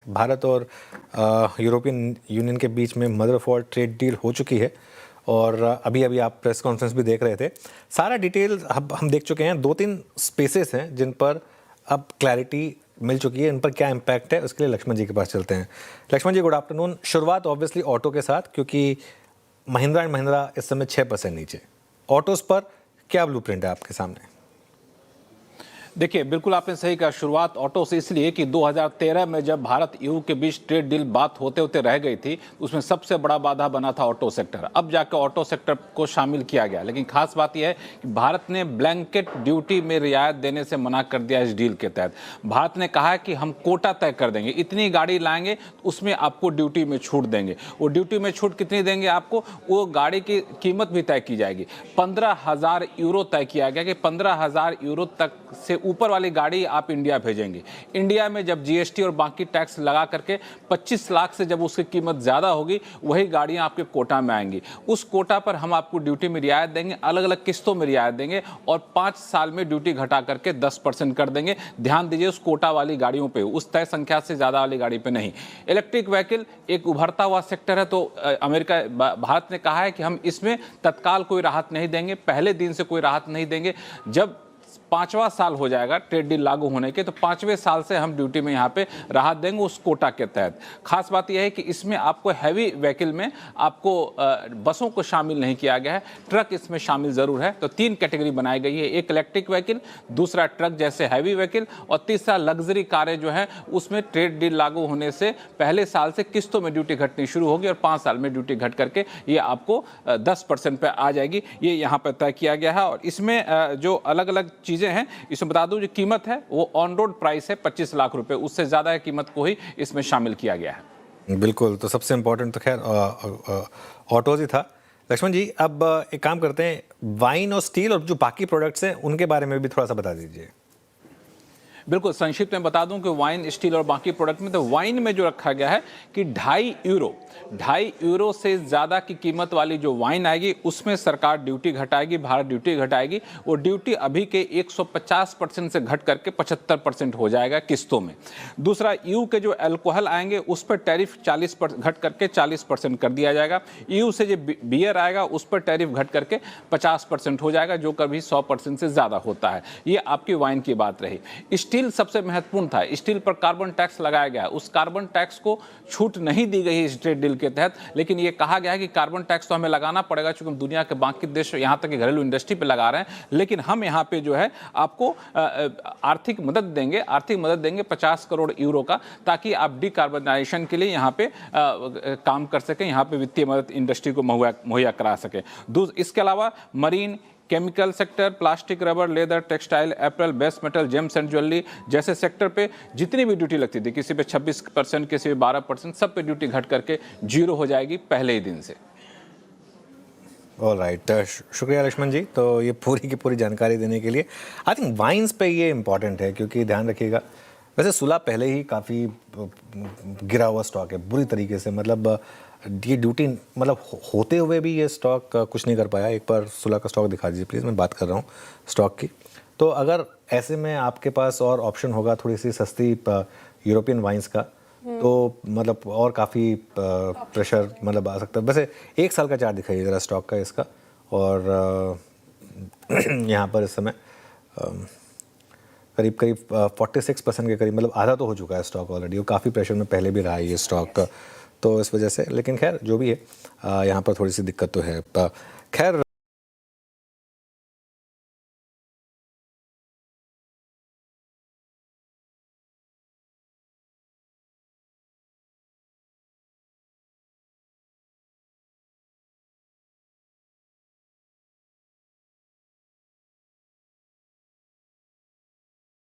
भारत और European union के बीच में mother of all trade deal हो चुकी है और अभी अभी आप प्रेस कॉन्फ्रेंस भी देख रहे थे। सारा डिटेल हम देख चुके हैं। 2-3 स्पेसेस हैं जिन पर अब क्लैरिटी मिल चुकी है, इन पर क्या इम्पैक्ट है उसके लिए लक्ष्मण जी के पास चलते हैं। लक्ष्मण जी, गुड आफ्टरनून। शुरुआत ऑब्वियसली ऑटो के साथ, क्योंकि महिंद्रा एंड महिंद्रा इस समय 6% नीचे। ऑटोज़ पर क्या ब्लूप्रिंट है आपके सामने? देखिए, बिल्कुल आपने सही कहा। शुरुआत ऑटो से इसलिए कि 2013 में जब भारत ईयू के बीच ट्रेड डील बात होते होते रह गई थी, उसमें सबसे बड़ा बाधा बना था ऑटो सेक्टर। अब जाकर ऑटो सेक्टर को शामिल किया गया, लेकिन खास बात यह है कि भारत ने ब्लैंकेट ड्यूटी में रियायत देने से मना कर दिया। इस डील के तहत भारत ने कहा है कि हम कोटा तय कर देंगे, इतनी गाड़ी लाएंगे उसमें आपको ड्यूटी में छूट देंगे। वो ड्यूटी में छूट कितनी देंगे आपको, वो गाड़ी की कीमत भी तय की जाएगी। 15,000 यूरो तय किया गया कि 15,000 यूरो तक से ऊपर वाली गाड़ी आप इंडिया भेजेंगे। इंडिया में जब जीएसटी और बाकी टैक्स लगा करके 25 लाख से जब उसकी कीमत ज़्यादा होगी, वही गाड़ियां आपके कोटा में आएंगी। उस कोटा पर हम आपको ड्यूटी में रियायत देंगे, अलग अलग किस्तों में रियायत देंगे और 5 साल में ड्यूटी घटा करके 10% कर देंगे। ध्यान दीजिए, उस कोटा वाली गाड़ियों पर, उस तय संख्या से ज़्यादा वाली गाड़ी पर नहीं। इलेक्ट्रिक व्हीकल एक उभरता हुआ सेक्टर है, तो भारत ने कहा है कि हम इसमें तत्काल कोई राहत नहीं देंगे, पहले दिन से कोई राहत नहीं देंगे। जब 5वां साल हो जाएगा ट्रेड डील लागू होने के, तो 5वें साल से हम ड्यूटी में यहाँ पे राहत देंगे उस कोटा के तहत। खास बात यह है कि इसमें आपको हैवी व्हीकल में आपको बसों को शामिल नहीं किया गया है, ट्रक इसमें शामिल जरूर है। तो 3 कैटेगरी बनाई गई है, एक इलेक्ट्रिक व्हीकल, दूसरा ट्रक जैसे हैवी व्हीकल और तीसरा लग्जरी कारें जो है, उसमें ट्रेड डील लागू होने से पहले साल से किस्तों में ड्यूटी घटनी शुरू होगी और 5 साल में ड्यूटी घट करके ये आपको 10% पे आ जाएगी। ये यहाँ पर तय किया गया है। और इसमें जो अलग अलग चीज़ें हैं, इसमें बता दूं, जो कीमत है वो ऑन रोड प्राइस है 25 लाख रुपए, उससे ज़्यादा कीमत को ही इसमें शामिल किया गया है। बिल्कुल, तो सबसे इम्पोर्टेंट तो खैर ऑटोज ही था। लक्ष्मण जी, अब एक काम करते हैं, वाइन और स्टील और जो बाकी प्रोडक्ट्स हैं उनके बारे में भी थोड़ा सा बता दीजिए। बिल्कुल संक्षिप्त में बता दूं कि वाइन, स्टील और बाकी प्रोडक्ट में, तो वाइन में जो रखा गया है कि 2.5 यूरो से ज़्यादा की कीमत वाली जो वाइन आएगी उसमें सरकार ड्यूटी घटाएगी, भारत ड्यूटी घटाएगी। वो ड्यूटी अभी के 150% से घट करके 75% हो जाएगा किस्तों में। दूसरा, ईयू के जो अल्कोहल आएंगे उस पर टैरिफ 40% घट करके 40% कर दिया जाएगा। ईयू से जो बियर आएगा उस पर टैरिफ घट करके 50% हो जाएगा, जो कभी 100% से ज़्यादा होता है। ये आपकी वाइन की बात रही। स्टील सबसे महत्वपूर्ण था। स्टील पर कार्बन टैक्स लगाया गया, उस कार्बन टैक्स को छूट नहीं दी गई इस ट्रेड डील के तहत, लेकिन ये कहा गया है कि कार्बन टैक्स तो हमें लगाना पड़ेगा, चूंकि हम दुनिया के बाकी देश यहाँ तक कि घरेलू इंडस्ट्री पे लगा रहे हैं, लेकिन हम यहाँ पे जो है आपको आर्थिक मदद देंगे 50 करोड़ यूरो का, ताकि आप डिकार्बनाइजेशन के लिए यहाँ पे काम कर सकें, यहाँ पे वित्तीय मदद इंडस्ट्री को मुहैया करा सकें। इसके अलावा marine, chemical sector, plastic, rubber, leather, textile, apparel, base metal, James and jewellery जैसे सेक्टर पे जितनी भी ड्यूटी लगती थी, किसी पे 26%, किसी पे 12%, सब पे ड्यूटी घट करके 0 हो जाएगी पहले ही दिन से। ऑलराइट, शुक्रिया लक्ष्मण जी, तो ये पूरी की पूरी जानकारी देने के लिए। आई थिंक वाइन्स पे ये इम्पॉर्टेंट है, क्योंकि ध्यान रखिएगा, वैसे सुलह पहले ही काफ़ी गिरा हुआ स्टॉक है बुरी तरीके से, मतलब ये ड्यूटी मतलब होते हुए भी ये स्टॉक कुछ नहीं कर पाया। एक बार सुलह का स्टॉक दिखा दीजिए प्लीज़, मैं बात कर रहा हूँ स्टॉक की। तो अगर ऐसे में आपके पास और ऑप्शन होगा थोड़ी सी सस्ती यूरोपियन वाइन्स का, तो मतलब और काफ़ी प्रेशर मतलब आ सकता है। वैसे 1 साल का चार्ट दिखाइए ज़रा स्टॉक का इसका, और यहाँ पर इस समय करीब 46% के करीब, मतलब आधा तो हो चुका है स्टॉक ऑलरेडी, और काफ़ी प्रेशर में पहले भी रहा है ये स्टॉक का, तो इस वजह से। लेकिन खैर जो भी है, यहाँ पर थोड़ी सी दिक्कत तो है। खैर